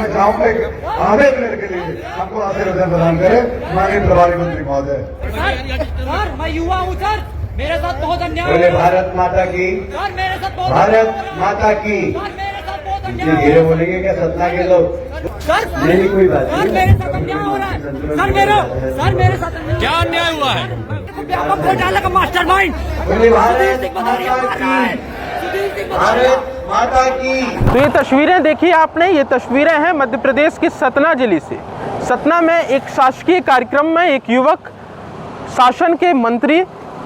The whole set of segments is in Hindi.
मैं चाहूंगा आधे मिनट के लिए आपको आशीर्वाद प्रदान करें माननीय प्रभारी मंत्री महोदय। सर मैं युवा हूँ सर, मेरे साथ बहुत अन्याय। बोले भारत माता की, सर मेरे साथ बहुत भारत माता की। सर मेरे साथ बहुत इतनी अन्याय। धीरे बोलेंगे क्या सतना के लोग? सर नहीं कोई बात सर मेरे साथ अन्याय हो रहा है। सर मेरे साथ क्या अन्याय हुआ है? व्यापक घोटाला का मास्टरमाइंड बोले भारत माता की, भारत माता की। तो ये तस्वीरें देखी आपने, ये तस्वीरें हैं मध्य प्रदेश के सतना जिले से। सतना में एक शासकीय कार्यक्रम में एक युवक शासन के मंत्री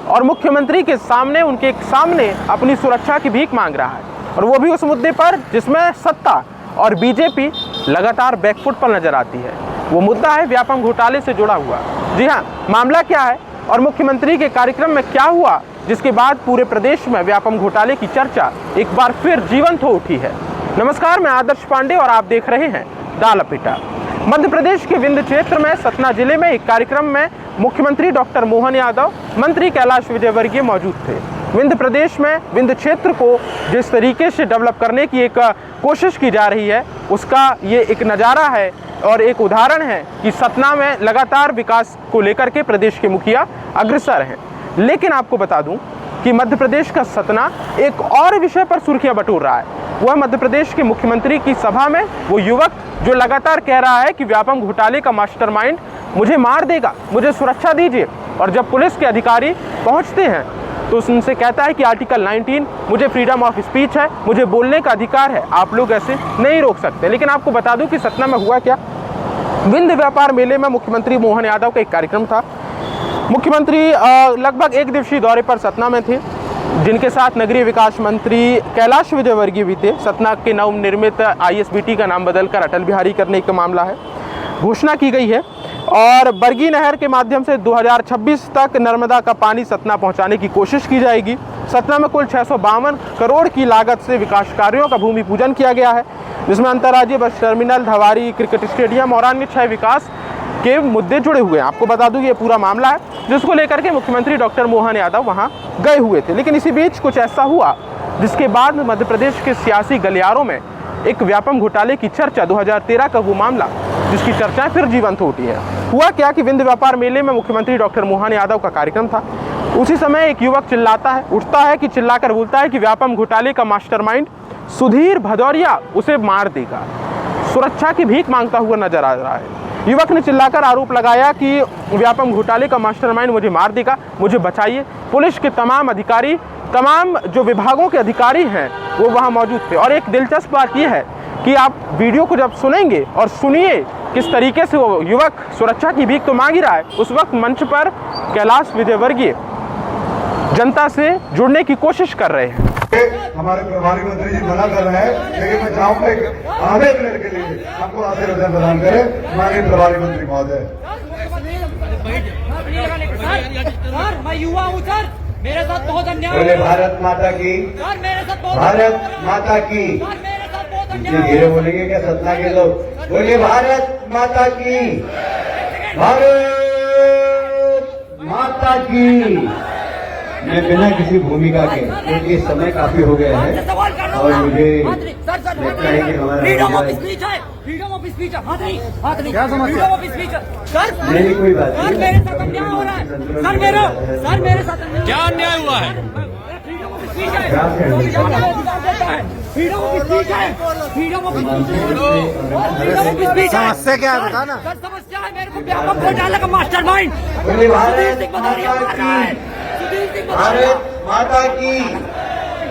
और मुख्यमंत्री के सामने, उनके सामने अपनी सुरक्षा की भीख मांग रहा है, और वो भी उस मुद्दे पर जिसमें सत्ता और बीजेपी लगातार बैकफुट पर नजर आती है। वो मुद्दा है व्यापम घोटाले से जुड़ा हुआ। जी हाँ, मामला क्या है और मुख्यमंत्री के कार्यक्रम में क्या हुआ, जिसके बाद पूरे प्रदेश में व्यापम घोटाले की चर्चा एक बार फिर जीवंत हो उठी है। नमस्कार, मैं आदर्श पांडे और आप देख रहे हैं दा लपेटा। मध्य प्रदेश के विंध्य क्षेत्र में सतना जिले में एक कार्यक्रम में मुख्यमंत्री डॉक्टर मोहन यादव, मंत्री कैलाश विजयवर्गीय मौजूद थे। विंध्य प्रदेश में विंध्य क्षेत्र को जिस तरीके से डेवलप करने की एक कोशिश की जा रही है, उसका ये एक नज़ारा है और एक उदाहरण है कि सतना में लगातार विकास को लेकर के प्रदेश के मुखिया अग्रसर हैं। लेकिन आपको बता दूं कि मध्य प्रदेश का सतना एक और विषय पर सुर्खियां बटोर रहा है। वह मध्य प्रदेश के मुख्यमंत्री की सभा में वो युवक जो लगातार कह रहा है कि व्यापम घोटाले का मास्टरमाइंड मुझे मार देगा, मुझे सुरक्षा दीजिए, और जब पुलिस के अधिकारी पहुंचते हैं तो उनसे कहता है कि आर्टिकल 19 मुझे फ्रीडम ऑफ स्पीच है, मुझे बोलने का अधिकार है, आप लोग ऐसे नहीं रोक सकते। लेकिन आपको बता दूं कि सतना में हुआ क्या। विंध्य व्यापार मेले में मुख्यमंत्री मोहन यादव का एक कार्यक्रम था। मुख्यमंत्री लगभग एक दिवसीय दौरे पर सतना में थे, जिनके साथ नगरीय विकास मंत्री कैलाश विजयवर्गीय भी थे। सतना के नवनिर्मित ISBT का नाम बदलकर अटल बिहारी करने का मामला है, घोषणा की गई है, और बरगी नहर के माध्यम से 2026 तक नर्मदा का पानी सतना पहुंचाने की कोशिश की जाएगी। सतना में कुल 652 करोड़ की लागत से विकास कार्यों का भूमि पूजन किया गया है, जिसमें अंतर्राज्यीय bus terminal, Dhawari, cricket stadium और अन्य 6 विकास के मुद्दे जुड़े हुए हैं। आपको बता दूं ये पूरा मामला है जिसको लेकर के मुख्यमंत्री डॉक्टर मोहन यादव वहां गए हुए थे। लेकिन इसी बीच कुछ ऐसा हुआ जिसके बाद मध्य प्रदेश के सियासी गलियारों में एक व्यापम घोटाले की चर्चा, 2013 का वो मामला जिसकी चर्चा फिर जीवंत हो उठी है। हुआ क्या कि विंध्य व्यापार मेले में मुख्यमंत्री डॉक्टर मोहन यादव का कार्यक्रम था। उसी समय एक युवक चिल्लाता है, उठता है कि चिल्लाकर बोलता है कि व्यापम घोटाले का मास्टरमाइंड सुधीर भदौरिया उसे मार देगा, सुरक्षा की भीख मांगता हुआ नजर आ रहा है। युवक ने चिल्लाकर आरोप लगाया कि व्यापम घोटाले का मास्टरमाइंड मुझे मार देगा, मुझे बचाइए। पुलिस के तमाम अधिकारी, तमाम जो विभागों के अधिकारी हैं वो वहाँ मौजूद थे। और एक दिलचस्प बात यह है कि आप वीडियो को जब सुनेंगे और सुनिए किस तरीके से वो युवक सुरक्षा की भीख तो मांग ही रहा है, उस वक्त मंच पर कैलाश विजयवर्गीय जनता से जुड़ने की कोशिश कर रहे हैं। हमारे प्रभारी मंत्री जी मना कर रहे हैं, लेकिन मैं चाहूंगा आधे मिनट के लिए आपको आशीर्वाद प्रदान करें माननीय प्रभारी मंत्री महोदय। सर मैं युवा हूँ सर, मेरे साथ बहुत अन्याय। बोले भारत माता की, सर मेरे साथ बहुत भारत माता की। सर मेरे साथ बहुत इतनी अन्याय। धीरे बोलेंगे क्या सतना के लोग? बोले भारत माता की, भारत माता की। मैं बिना किसी भूमिका के, क्योंकि समय काफी हो गया है और मुझे लगता है कि हमारा फ्रीडम ऑफ स्पीच है, फ्रीडम ऑफ स्पीच है। हाथ नहीं क्या समस्या? फ्रीडम ऑफ स्पीच है सर। नहीं कोई बात सर नहीं। मेरे साथ अन्याय हो रहा है। सर मेरे साथ अन्याय। क्या अन्याय हुआ है? फ्रीडम ऑफ स्पीच है, फ्रीडम ऑफ स्पीच है, फ्रीडम ऑफ स्पीच। समस्या क्या है बताना? सर समस्या है मेरे को व्यापक घोटाले का मास्टरमाइंड बोले भारत सुधीर माता की, भारत माता की।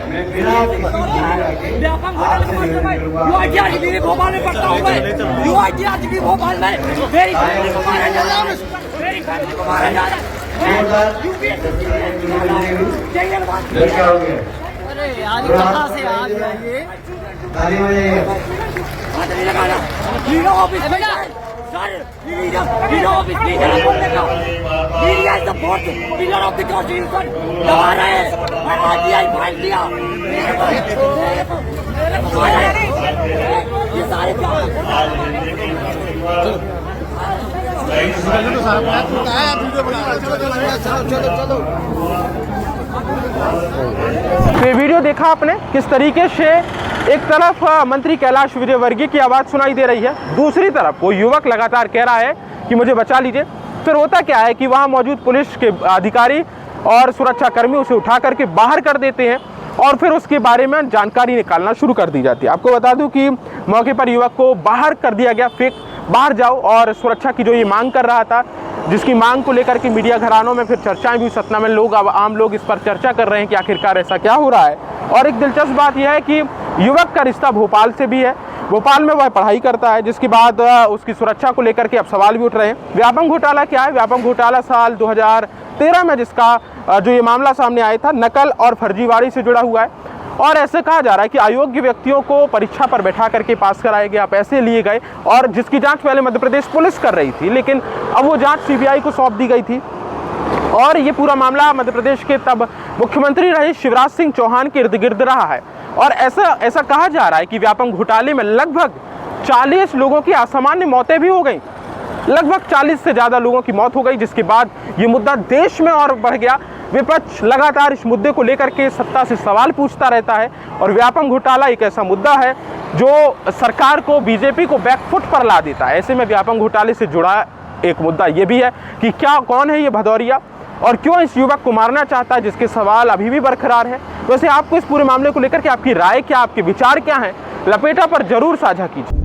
मैं बिना किसी भूमिका के व्यापक घोटाले का मास्टरमाइंड UITRCB भोपाल में पढ़ता हूँ मैं। UITRCB भोपाल में मेरी फैमिली को मारा जा रहा है, मेरी फैमिली को मारा जा रहा है। क्या हो गया? अरे यार कहाँ से आ गया ये? ताली बजाइए। फ्रीडम ऑफ स्पीच है सर, फ्रीडम ऑफ स्पीच है। Media is the fourth pillar of the constitution. दबा रहे हैं, मैं RTI फाइल दिया, ये सारे क्या तो ये वीडियो देखा आपने किस तरीके से एक तरफ मंत्री कैलाश विजयवर्गीय की आवाज़ सुनाई दे रही है, दूसरी तरफ वो युवक लगातार कह रहा है कि मुझे बचा लीजिए। फिर होता क्या है कि वहाँ मौजूद पुलिस के अधिकारी और सुरक्षाकर्मी उसे उठा करके बाहर कर देते हैं और फिर उसके बारे में जानकारी निकालना शुरू कर दी जाती है। आपको बता दूं कि मौके पर युवक को बाहर कर दिया गया, फेंक बाहर जाओ, और सुरक्षा की जो ये मांग कर रहा था, जिसकी मांग को लेकर के मीडिया घरानों में फिर चर्चाएं भी सतना में लोग अब आम लोग इस पर चर्चा कर रहे हैं कि आखिरकार ऐसा क्या हो रहा है। और एक दिलचस्प बात यह है कि युवक का रिश्ता भोपाल से भी है, भोपाल में वह पढ़ाई करता है, जिसके बाद उसकी सुरक्षा को लेकर के अब सवाल भी उठ रहे हैं। व्यापम घोटाला क्या है? व्यापम घोटाला साल 2013 में जिसका जो ये मामला सामने आया था, नकल और फर्जीवाड़ी से जुड़ा हुआ है। और ऐसे कहा जा रहा है कि अयोग्य व्यक्तियों को परीक्षा पर बैठा करके पास कराए गए, पैसे लिए गए, और जिसकी जांच पहले मध्य प्रदेश पुलिस कर रही थी, लेकिन अब वो जांच सीबीआई को सौंप दी गई थी। और ये पूरा मामला मध्य प्रदेश के तब मुख्यमंत्री रहे शिवराज सिंह चौहान के इर्द गिर्द रहा है। और ऐसा कहा जा रहा है कि व्यापम घोटाले में लगभग 40 लोगों की असामान्य मौतें भी हो गई, लगभग 40 से ज़्यादा लोगों की मौत हो गई, जिसके बाद ये मुद्दा देश में और बढ़ गया। विपक्ष लगातार इस मुद्दे को लेकर के सत्ता से सवाल पूछता रहता है, और व्यापम घोटाला एक ऐसा मुद्दा है जो सरकार को, बीजेपी को बैकफुट पर ला देता है। ऐसे में व्यापम घोटाले से जुड़ा एक मुद्दा ये भी है कि कौन है ये भदौरिया और क्यों इस युवक को मारना चाहता है, जिसके सवाल अभी भी बरकरार है। वैसे आपको इस पूरे मामले को लेकर के आपकी राय क्या, आपके विचार क्या हैं, लपेटा पर जरूर साझा कीजिए।